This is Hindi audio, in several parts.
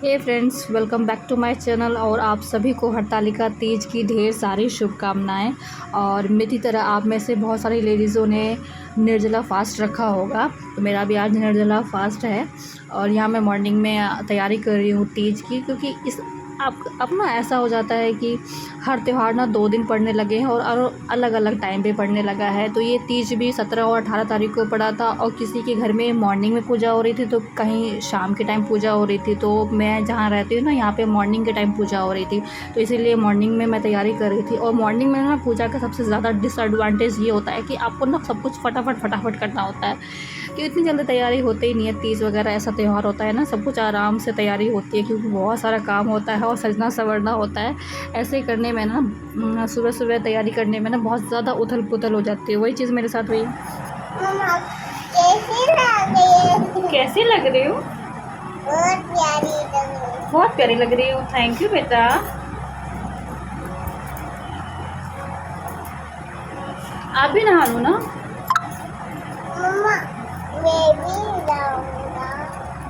Hey friends, welcome back to my channel. और आप सभी को हरतालिका तीज की ढेर सारी शुभकामनाएं। और मेरी तरह आप में से बहुत सारी लेडीज़ों ने निर्जला फास्ट रखा होगा, तो मेरा भी आज निर्जला फास्ट है। और यहाँ मैं मॉर्निंग में तैयारी कर रही हूँ तीज की, क्योंकि इस अब ना ऐसा हो जाता है कि हर त्यौहार ना 2 दिन पड़ने लगे हैं और अलग अलग टाइम पे पड़ने लगा है। तो ये तीज भी 17 और 18 तारीख को पड़ा था, और किसी के घर में मॉर्निंग में पूजा हो रही थी तो कहीं शाम के टाइम पूजा हो रही थी। तो मैं जहाँ रहती हूँ ना, यहाँ पे मॉर्निंग के टाइम पूजा हो रही थी, तो इसीलिए मॉर्निंग में मैं तैयारी कर रही थी। और मॉर्निंग में ना पूजा का सबसे ज़्यादा डिसएडवांटेज ये होता है कि आपको ना सब कुछ फटाफट करना होता है, कि इतनी जल्दी तैयारी होती ही नहीं है। तीज वगैरह ऐसा त्यौहार होता है ना, सब कुछ आराम से तैयारी होती है, क्योंकि बहुत सारा काम होता है और सजना संवरना होता है। ऐसे करने में ना सुबह सुबह तैयारी करने में ना बहुत ज़्यादा उथल पुथल हो जाती है। वही चीज़ मेरे साथ हुई। मम्मा, कैसी लग रही हो? कैसी लग रही हो? बहुत प्यारी लग रही हो। थैंक यू बेटा। आप भी नहा लो ना। मम्मा, मैं भी लाऊंगा।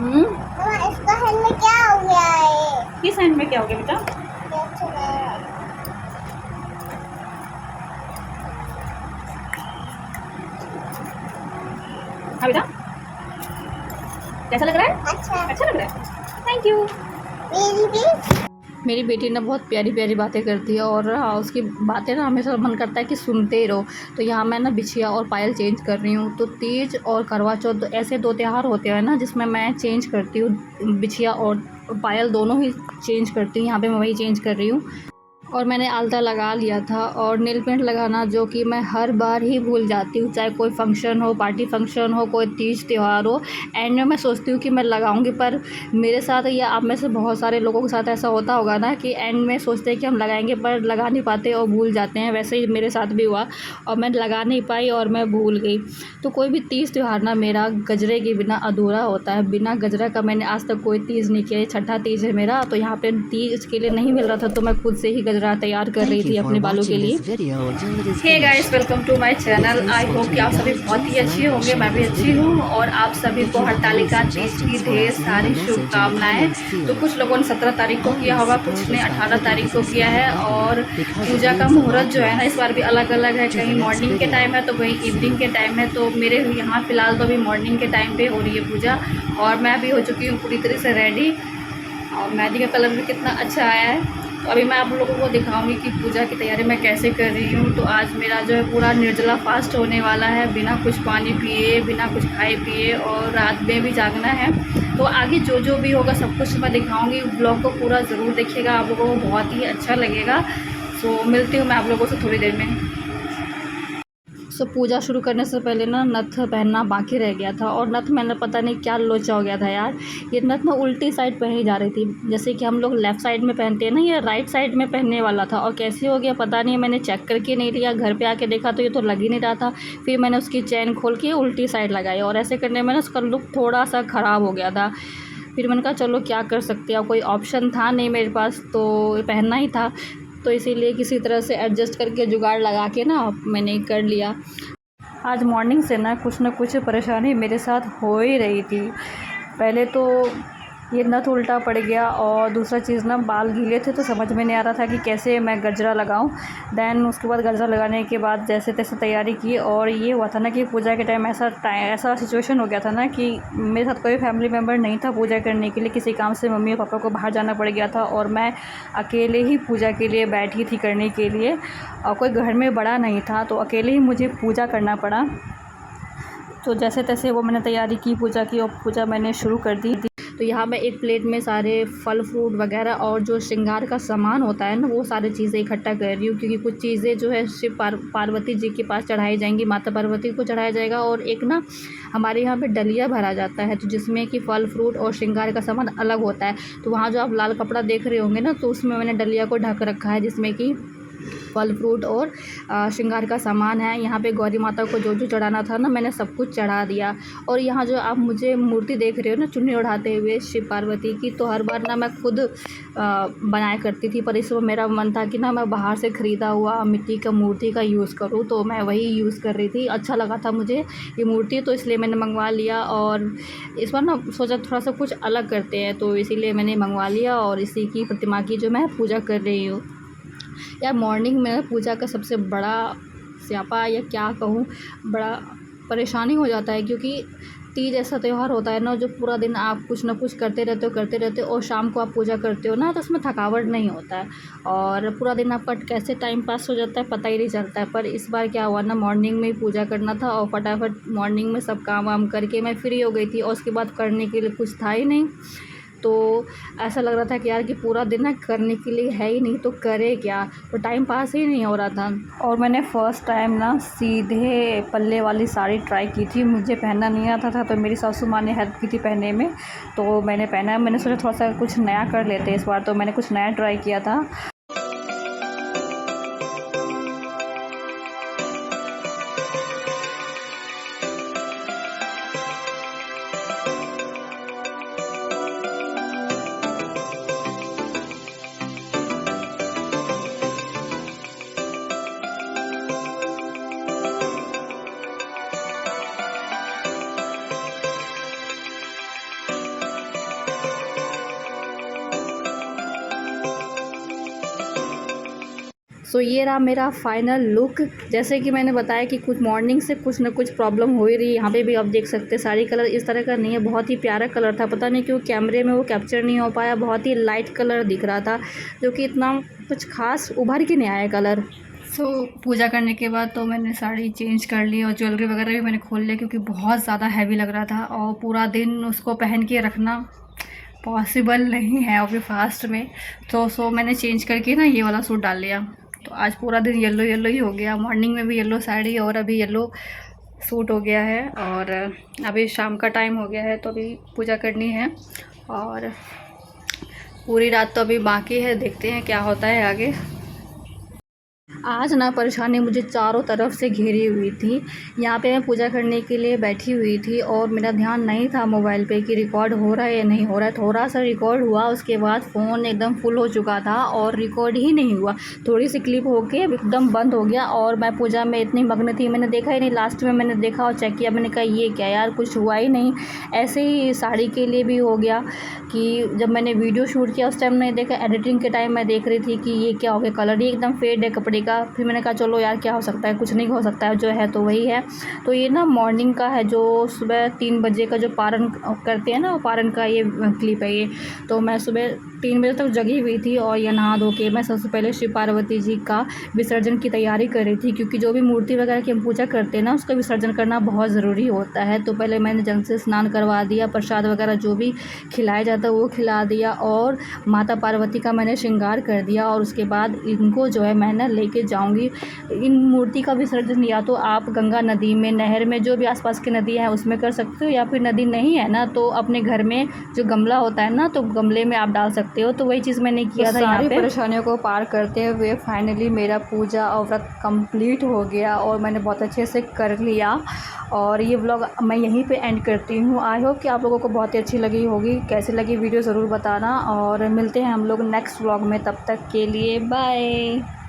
मम्मा, इसका हैंड में क्या हो गया है? किस हैंड में क्या हो गया बेटा? हाँ बेटा, कैसा लग रहा है? अच्छा लग रहा है। Thank you. मेरी बेटी ना बहुत प्यारी प्यारी बातें करती है, और उसकी बातें ना हमेशा मन करता है कि सुनते ही रहो। तो यहाँ मैं ना बिछिया और पायल चेंज कर रही हूँ। तो तीज और करवा चौथ ऐसे 2 त्यौहार होते हैं ना, जिसमें मैं चेंज करती हूँ, बिछिया और पायल दोनों ही चेंज करती हूँ। यहाँ पे मैं वही चेंज कर रही हूँ। और मैंने आलता लगा लिया था, और नेल पेंट लगाना जो कि मैं हर बार ही भूल जाती हूँ, चाहे कोई फंक्शन हो, पार्टी फंक्शन हो, कोई तीज त्यौहार हो। एंड में मैं सोचती हूँ कि मैं लगाऊंगी, पर मेरे साथ या आप में से बहुत सारे लोगों के साथ ऐसा होता होगा ना, कि एंड में सोचते हैं कि हम लगाएंगे पर लगा नहीं पाते और भूल जाते हैं। वैसे ही मेरे साथ भी हुआ, और मैं लगा नहीं पाई और मैं भूल गई। तो कोई भी तीज त्यौहार ना मेरा गजरे के बिना अधूरा होता है। बिना गजरा का मैंने आज तक कोई तीज नहीं किया। 6ठा तीज है मेरा, तो यहाँ पे तीज के लिए नहीं मिल रहा था, तो मैं खुद से ही गजरा तैयार कर रही थी अपने बालों के लिए। Hey guys, welcome to my channel. I hope कि आप सभी बहुत ही अच्छे होंगे। मैं भी अच्छी हूँ, और आप सभी को हरतालिका तीज की ढेर सारी शुभकामनाएं। तो कुछ लोगों ने 17 तारीख को किया होगा, कुछ ने 18 तारीख को किया है। और पूजा का मुहूर्त जो है ना, इस बार भी अलग अलग है। कहीं मॉर्निंग के टाइम है तो कहीं इवनिंग के टाइम है। तो मेरे यहाँ फ़िलहाल तो अभी मॉर्निंग के टाइम पे हो रही है पूजा, और मैं भी हो चुकी हूँ पूरी तरह से रेडी। और मेहंदी का कलर भी कितना अच्छा आया है। तो अभी मैं आप लोगों को दिखाऊंगी कि पूजा की तैयारी मैं कैसे कर रही हूँ। तो आज मेरा जो है पूरा निर्जला फास्ट होने वाला है, बिना कुछ पानी पिए, बिना कुछ खाए पिए, और रात में भी जागना है। तो आगे जो जो भी होगा सब कुछ मैं दिखाऊंगी। ब्लॉग को पूरा ज़रूर देखिएगा, आप लोगों को बहुत ही अच्छा लगेगा। सो मिलती हूँ मैं आप लोगों से थोड़ी देर में। पूजा शुरू करने से पहले ना नथ पहनना बाकी रह गया था, और नथ मैंने पता नहीं क्या लोचा हो गया था यार। ये नथ ना उल्टी साइड पहनी जा रही थी, जैसे कि हम लोग लेफ़्ट साइड में पहनते हैं ना, ये राइट साइड में पहनने वाला था। और कैसे हो गया पता नहीं, मैंने चेक करके नहीं लिया, घर पे आके देखा तो ये तो लग ही नहीं रहा था। फिर मैंने उसकी चैन खोल के उल्टी साइड लगाई, और ऐसे करने में ना उसका लुक थोड़ा सा ख़राब हो गया था। फिर मैंने कहा चलो क्या कर सकते हैं, कोई ऑप्शन था नहीं मेरे पास, तो पहनना ही था। तो इसीलिए किसी तरह से एडजस्ट करके जुगाड़ लगा के ना मैंने कर लिया। आज मॉर्निंग से ना कुछ परेशानी मेरे साथ हो ही रही थी। पहले तो ये नथ उल्टा पड़ गया, और दूसरा चीज़ ना बाल गीले थे, तो समझ में नहीं आ रहा था कि कैसे मैं गजरा लगाऊं। दैन उसके बाद गजरा लगाने के बाद जैसे तैसे तैयारी की, और ये हुआ था ना कि पूजा के टाइम ऐसा सिचुएशन हो गया था ना कि मेरे साथ कोई फैमिली मेम्बर नहीं था पूजा करने के लिए। किसी काम से मम्मी और पापा को बाहर जाना पड़ गया था, और मैं अकेले ही पूजा के लिए बैठी थी करने के लिए, और कोई घर में बड़ा नहीं था, तो अकेले ही मुझे पूजा करना पड़ा। तो जैसे तैसे वो मैंने तैयारी की पूजा की, और पूजा मैंने शुरू कर दी। तो यहाँ मैं एक प्लेट में सारे फल फ्रूट वगैरह और जो श्रृंगार का सामान होता है ना, वो सारी चीज़ें इकट्ठा कर रही हूँ, क्योंकि कुछ चीज़ें जो है शिव पार्वती जी के पास चढ़ाई जाएंगी, माता पार्वती को चढ़ाया जाएगा। और एक ना हमारे यहाँ पे डलिया भरा जाता है, तो जिसमें कि फल फ्रूट और श्रृंगार का सामान अलग होता है। तो वहाँ जो आप लाल कपड़ा देख रहे होंगे ना, तो उसमें मैंने डलिया को ढक रखा है, जिसमें कि फल फ्रूट और श्रृंगार का सामान है। यहाँ पे गौरी माता को जो जो चढ़ाना था ना, मैंने सब कुछ चढ़ा दिया। और यहाँ जो आप मुझे मूर्ति देख रहे हो ना, चुन्नी उठाते हुए शिव पार्वती की, तो हर बार ना मैं खुद बनाया करती थी, पर इस बार मेरा मन था कि ना मैं बाहर से ख़रीदा हुआ मिट्टी का मूर्ति का यूज़ करूँ, तो मैं वही यूज़ कर रही थी। अच्छा लगा था मुझे ये मूर्ति, तो इसलिए मैंने मंगवा लिया। और इस बार ना सोचा थोड़ा सा कुछ अलग करते हैं, तो इसीलिए मैंने मंगवा लिया और इसी की प्रतिमा की जो मैं पूजा कर रही हूँ। यार मॉर्निंग में पूजा का सबसे बड़ा स्यापा या क्या कहूँ, बड़ा परेशानी हो जाता है, क्योंकि तीज ऐसा त्यौहार होता है ना जो पूरा दिन आप कुछ ना कुछ करते रहते हो और शाम को आप पूजा करते हो ना, तो उसमें थकावट नहीं होता है और पूरा दिन आपका कैसे टाइम पास हो जाता है पता ही नहीं चलता है। पर इस बार क्या हुआ ना, मॉर्निंग में ही पूजा करना था और फटाफट मॉर्निंग में सब काम वाम करके मैं फ्री हो गई थी और उसके बाद करने के लिए कुछ था ही नहीं। तो ऐसा लग रहा था कि यार कि पूरा दिन ना करने के लिए है ही नहीं, तो करे क्या, तो टाइम पास ही नहीं हो रहा था। और मैंने फ़र्स्ट टाइम ना सीधे पल्ले वाली साड़ी ट्राई की थी, मुझे पहनना नहीं आता था, तो मेरी सासू माँ ने हेल्प की थी पहनने में, तो मैंने पहना। मैंने सोचा थोड़ा सा कुछ नया कर लेते इस बार, तो मैंने कुछ नया ट्राई किया था। सो ये रहा मेरा फ़ाइनल लुक। जैसे कि मैंने बताया कि कुछ मॉर्निंग से कुछ ना कुछ प्रॉब्लम हो ही रही है। यहाँ पे भी आप देख सकते हैं साड़ी कलर इस तरह का नहीं है, बहुत ही प्यारा कलर था, पता नहीं क्यों कैमरे में वो कैप्चर नहीं हो पाया। बहुत ही लाइट कलर दिख रहा था, जो कि इतना कुछ खास उभर के नहीं आया कलर। पूजा करने के बाद तो मैंने साड़ी चेंज कर ली और ज्वेलरी वगैरह भी मैंने खोल लिया, क्योंकि बहुत ज़्यादा हैवी लग रहा था और पूरा दिन उसको पहन के रखना पॉसिबल नहीं है अभी फास्ट में। तो मैंने चेंज करके ना ये वाला सूट डाल लिया, तो आज पूरा दिन येलो येलो ही हो गया। मॉर्निंग में भी येलो साड़ी और अभी येलो सूट हो गया है। और अभी शाम का टाइम हो गया है, तो अभी पूजा करनी है और पूरी रात तो अभी बाकी है, देखते हैं क्या होता है आगे। आज ना परेशानी मुझे चारों तरफ से घेरी हुई थी। यहाँ पे मैं पूजा करने के लिए बैठी हुई थी और मेरा ध्यान नहीं था मोबाइल पे कि रिकॉर्ड हो रहा है या नहीं हो रहा है। थोड़ा सा रिकॉर्ड हुआ, उसके बाद फ़ोन एकदम फुल हो चुका था और रिकॉर्ड ही नहीं हुआ। थोड़ी सी क्लिप होके एकदम बंद हो गया और मैं पूजा में इतनी मग्न थी, मैंने देखा ही नहीं। लास्ट में मैंने देखा और चेक किया, मैंने कहा ये क्या यार, कुछ हुआ ही नहीं। ऐसे ही साड़ी के लिए भी हो गया कि जब मैंने वीडियो शूट किया उस टाइम नहीं देखा, एडिटिंग के टाइम मैं देख रही थी कि ये क्या हो गया, कलर ही एकदम फेड है कपड़े का। फिर मैंने कहा चलो यार क्या हो सकता है, कुछ नहीं हो सकता है, जो है तो वही है। तो ये ना मॉर्निंग का है, जो सुबह 3 बजे का जो पारण करते हैं ना, पारण का ये क्लिप है ये। तो मैं सुबह 3 बजे तक जगी हुई थी और ये नहा धो के मैं सबसे पहले शिव पार्वती जी का विसर्जन की तैयारी कर रही थी, क्योंकि जो भी मूर्ति वगैरह की हम पूजा करते हैं ना, उसका विसर्जन करना बहुत ज़रूरी होता है। तो पहले मैंने जल से स्नान करवा दिया, प्रसाद वगैरह जो भी खिलाया जाता है वो खिला दिया और माता पार्वती का मैंने श्रृंगार कर दिया। और उसके बाद इनको जो है मैं ना लेके जाऊँगी। इन मूर्ति का विसर्जन या तो आप गंगा नदी में, नहर में, जो भी आसपास की नदी है उसमें कर सकते हो, या फिर नदी नहीं है ना तो अपने घर में जो गमला होता है ना, तो गमले में आप डाल सकते हो। तो वही चीज़ मैंने किया था। यहाँ पे परेशानियों को पार करते हुए फाइनली मेरा पूजा और व्रत कंप्लीट हो गया और मैंने बहुत अच्छे से कर लिया। और ये व्लॉग मैं यहीं पे एंड करती हूँ। आई होप कि आप लोगों को बहुत ही अच्छी लगी होगी। कैसी लगी वीडियो ज़रूर बताना और मिलते हैं हम लोग नेक्स्ट व्लॉग में। तब तक के लिए बाय।